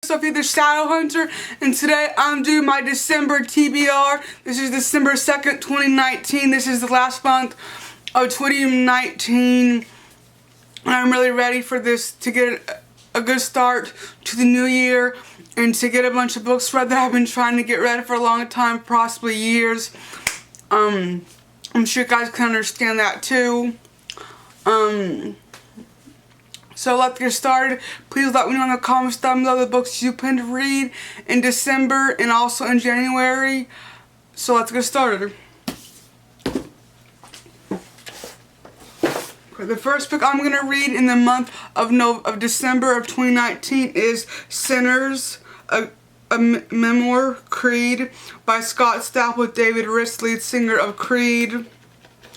Sophie the Shadow Hunter, and today I'm doing my December TBR. This is December 2nd, 2019. This is the last month of 2019, and I'm really ready for this to get a good start to the new year and to get a bunch of books read that I've been trying to get read for a long time, possibly years. I'm sure you guys can understand that too. So let's get started. Please let me know in the comments down below the books you plan to read in December and also in January. So let's get started. The first book I'm going to read in the month of December of 2019 is Sinners, a memoir, Creed, by Scott Stapp with David Riss, lead singer of Creed.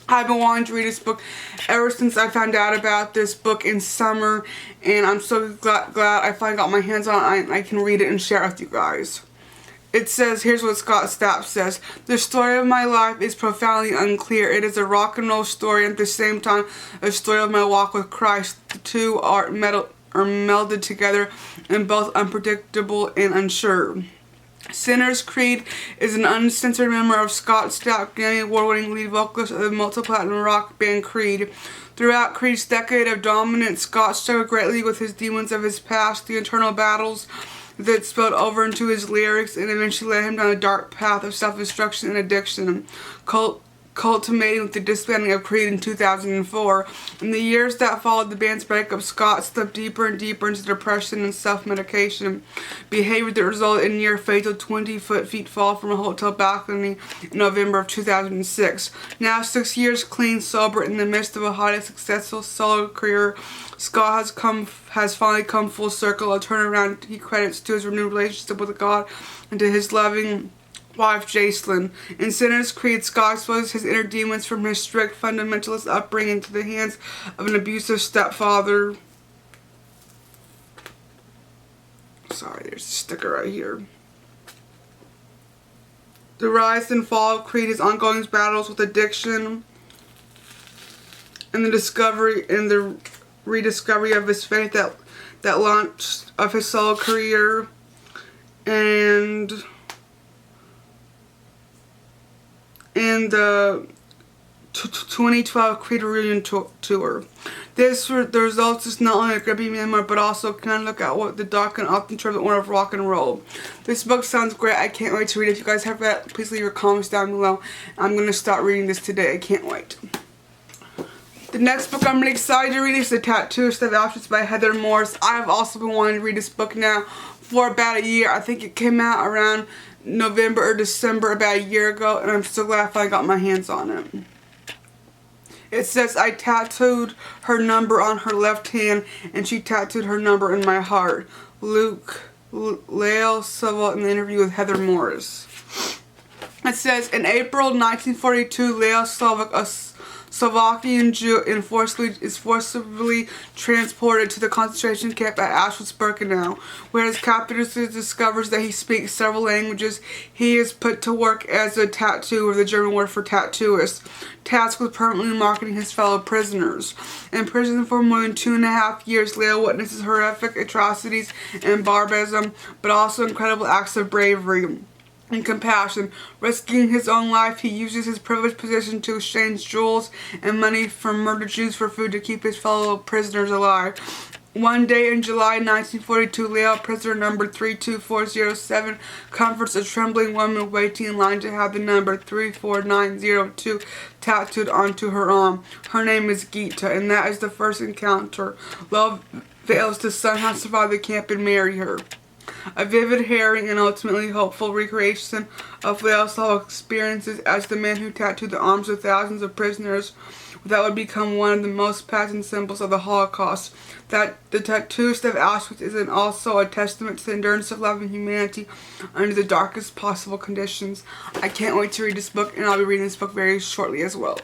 I've been wanting to read this book ever since I found out about this book in summer, and I'm so glad I finally got my hands on it and I can read it and share it with you guys. It says, here's what Scott Stapp says: "The story of my life is profoundly unclear. It is a rock and roll story and at the same time a story of my walk with Christ. The two are melded together and both unpredictable and unsure." Sinners, Creed is an uncensored memoir of Scott Stapp, Grammy Award-winning lead vocalist of the multi-platinum rock band Creed. Throughout Creed's decade of dominance, Scott struggled greatly with his demons of his past, the internal battles that spilled over into his lyrics and eventually led him down a dark path of self-destruction and addiction, culminating with the disbanding of Creed in 2004. In the years that followed the band's breakup, Scott slipped deeper and deeper into depression and self-medication, behavior that resulted in near fatal 20-foot fall from a hotel balcony in November of 2006. Now 6 years clean, sober, in the midst of a highly successful solo career, Scott has finally come full circle, a turnaround he credits to his renewed relationship with God and to his loving wife, Jacelyn. In Sinners, Creed, Scott exposes his inner demons from his strict fundamentalist upbringing to the hands of an abusive stepfather. Sorry, there's a sticker right here. The rise and fall of Creed, his ongoing battles with addiction, and the rediscovery of his faith that launched of his solo career, and the 2012 Creed reunion tour. The results is not only a gripping memoir, but also kind of look at what the dark and often turbulent world of rock and roll. This book sounds great. I can't wait to read it. If you guys have read it, please leave your comments down below. I'm going to start reading this today. I can't wait. The next book I'm really excited to read is The Tattooist of Auschwitz by Heather Morris. I have also been wanting to read this book now for about a year. I think it came out around November or December about a year ago, and I'm so glad I finally got my hands on it. It says, "I tattooed her number on her left hand, and she tattooed her number in my heart." Luke Lale Silva in the interview with Heather Morris. It says, in April 1942, Lale Silva, a Slovakian Jew, is forcibly transported to the concentration camp at Auschwitz-Birkenau, where his captors discovers that he speaks several languages. He is put to work as a tattooer, the German word for tattooist, tasked with permanently marketing his fellow prisoners. In prison for more than 2.5 years, Leo witnesses horrific atrocities and barbarism, but also incredible acts of bravery and compassion. Risking his own life, he uses his privileged position to exchange jewels and money from murdered Jews for food to keep his fellow prisoners alive. One day in July 1942, Leo, prisoner number 32407, comforts a trembling woman waiting in line to have the number 34902 tattooed onto her arm. Her name is Gita, and that is the first encounter. Love fails to somehow survive the camp and marry her. A vivid, harrowing, and ultimately hopeful recreation of Leo's experiences as the man who tattooed the arms of thousands of prisoners that would become one of the most patent symbols of the Holocaust. That the Tattooist of Auschwitz is also a testament to the endurance of love and humanity under the darkest possible conditions. I can't wait to read this book, and I'll be reading this book very shortly as well.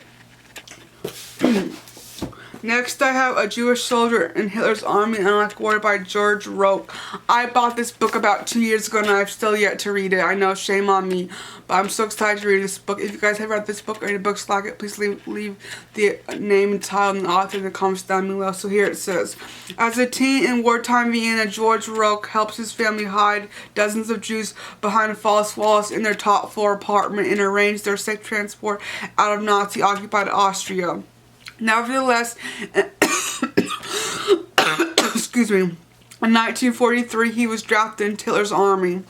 Next, I have A Jewish Soldier in Hitler's Army, Unlike War by George Roque. I bought this book about 2 years ago and I've still yet to read it. I know, shame on me, but I'm so excited to read this book. If you guys have read this book or any books like it, please leave the name and title and the author in the comments down below. So here it says, as a teen in wartime Vienna, George Roque helps his family hide dozens of Jews behind false walls in their top floor apartment and arrange their safe transport out of Nazi-occupied Austria. Nevertheless, excuse me, in 1943 he was drafted into Hitler's army,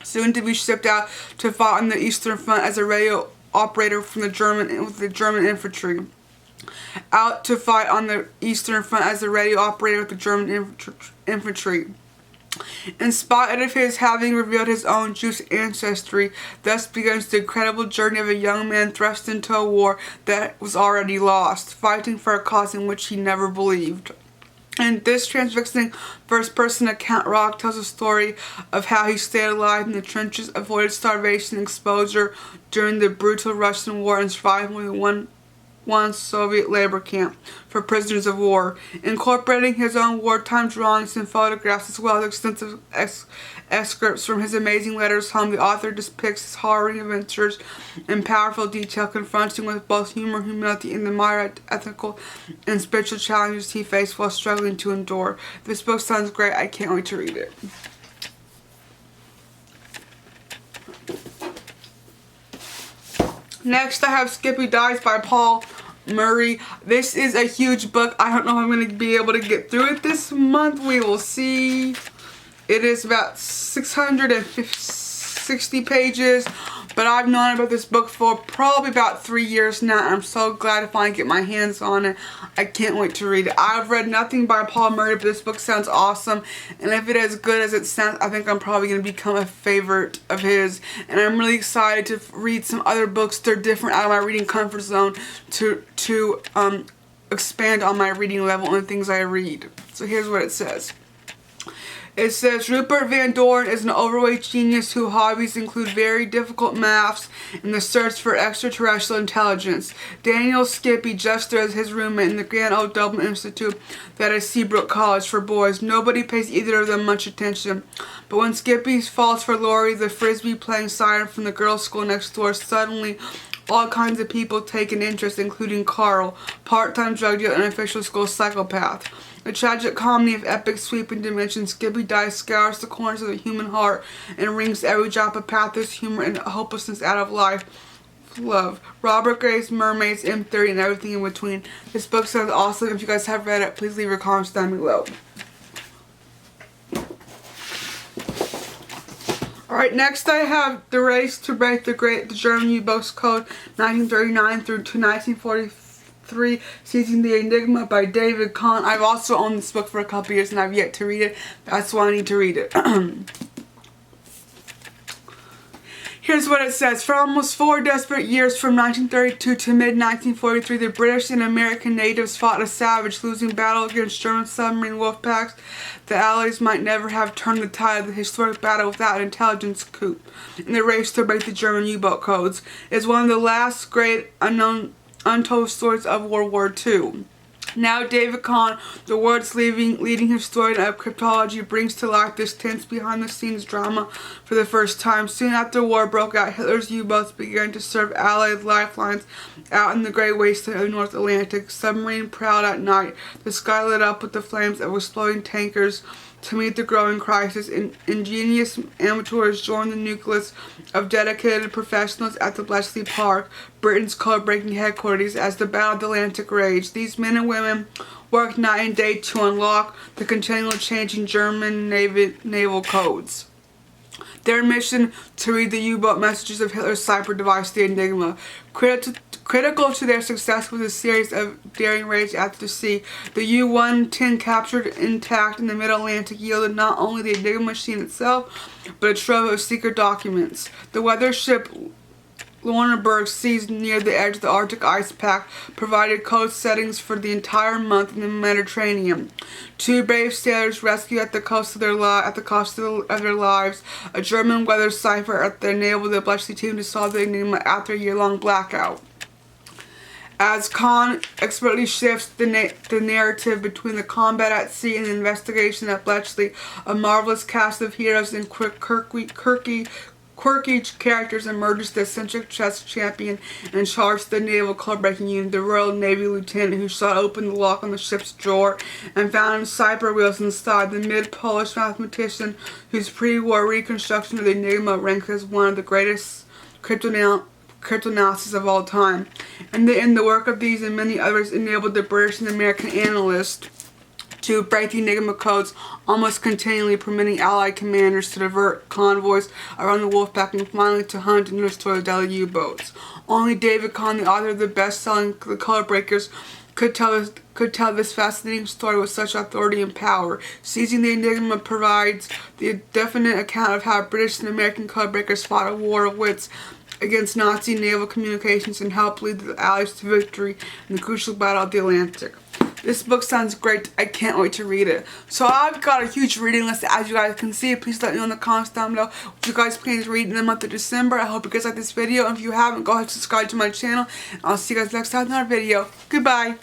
soon to be shipped out to fight on the Eastern Front as a radio operator from the German infantry. Out to fight on the Eastern Front as a radio operator with the German infantry. In spite of his having revealed his own Jewish ancestry, thus begins the incredible journey of a young man thrust into a war that was already lost, fighting for a cause in which he never believed. In this transfixing first-person account, Roque tells a story of how he stayed alive in the trenches, avoided starvation and exposure during the brutal Russian war, and survived within one Soviet labor camp for prisoners of war, incorporating his own wartime drawings and photographs as well as extensive excerpts from his amazing letters home. The author depicts his harrowing adventures in powerful detail, confronting with both humor, humility, and the myriad ethical and spiritual challenges he faced while struggling to endure. This book sounds great. I can't wait to read it. Next, I have Skippy Dies by Paul Murray. This is a huge book. I don't know if I'm going to be able to get through it this month. We will see. It is about 660 pages, but I've known about this book for probably about 3 years now. I'm so glad to finally get my hands on it. I can't wait to read it. I've read nothing by Paul Murray, but this book sounds awesome. And if it is as good as it sounds, I think I'm probably going to become a favorite of his. And I'm really excited to read some other books that are different out of my reading comfort zone to expand on my reading level and the things I read. So here's what it says. It says, Rupert Van Doren is an overweight genius whose hobbies include very difficult maths and the search for extraterrestrial intelligence. Daniel Skippy just as his roommate in the Grand Old Dublin Institute that is Seabrook College for boys. Nobody pays either of them much attention. But when Skippy falls for Laurie, the frisbee playing siren from the girls' school next door, suddenly all kinds of people take an interest, including Carl, part-time drug dealer and official school psychopath. A tragic comedy of epic sweeping dimensions, Skippy Dies scours the corners of the human heart and wrings every drop of pathos, humor, and hopelessness out of life. Love. Robert Graves, Mermaids, M30, and everything in between. This book sounds awesome. If you guys have read it, please leave your comments down below. Alright, next I have The Race to Break the German U-Boat Code 1939 through to 1943. Seizing the Enigma by David Kahne. I've also owned this book for a couple years and I've yet to read it. That's why I need to read it. Here's what it says. For almost 4 desperate years, from 1932 to mid-1943, the British and American natives fought a savage, losing battle against German submarine wolf packs. The Allies might never have turned the tide of the historic battle without an intelligence coup. In the race to break the German U-boat codes is one of the last great untold stories of World War II. Now David Kahne, the world's leading historian of cryptology, brings to life this tense behind-the-scenes drama for the first time. Soon after war broke out, Hitler's U-boats began to serve Allied lifelines out in the great wasteland of the North Atlantic. Submarine prowled at night, the sky lit up with the flames of exploding tankers. To meet the growing crisis, ingenious amateurs joined the nucleus of dedicated professionals at the Bletchley Park, Britain's code-breaking headquarters, as the Battle of the Atlantic raged. These men and women worked night and day to unlock the continual changing German naval codes. Their mission to read the U-boat messages of Hitler's cipher device, the Enigma. Critical to their success was a series of daring raids at the sea. The U-110, captured intact in the mid-Atlantic, yielded not only the Enigma machine itself, but a trove of secret documents. The weather ship Lorneburg, seized near the edge of the Arctic ice pack, provided code settings for the entire month in the Mediterranean. 2 brave sailors rescued at the cost of their lives a German weather cipher that enabled the Bletchley team to solve the Enigma after a year-long blackout. as Kahne expertly shifts the narrative between the combat at sea and the investigation at Bletchley. A marvelous cast of heroes and quirky characters emerges: the eccentric chess champion in charge of the naval club-breaking unit, the Royal Navy lieutenant who shot open the lock on the ship's drawer and found cyber wheels inside, the mid-Polish mathematician whose pre-war reconstruction of the Enigma ranks as one of the greatest cryptanalysis of all time. And the work of these and many others enabled the British and American analysts to break the Enigma codes almost continually, permitting Allied commanders to divert convoys around the Wolfpack and finally to hunt and restore the deadly U-boats. Only David Kahne, the author of the best-selling The Color Breakers, could tell this fascinating story with such authority and power. Seizing the Enigma provides the definite account of how British and American color breakers fought a war of wits against Nazi naval communications and helped lead the Allies to victory in the crucial Battle of the Atlantic. This book sounds great. I can't wait to read it. So I've got a huge reading list, as you guys can see. Please let me know in the comments down below if you guys plan to read in the month of December. I hope you guys like this video. And if you haven't, go ahead and subscribe to my channel. And I'll see you guys next time in our video. Goodbye.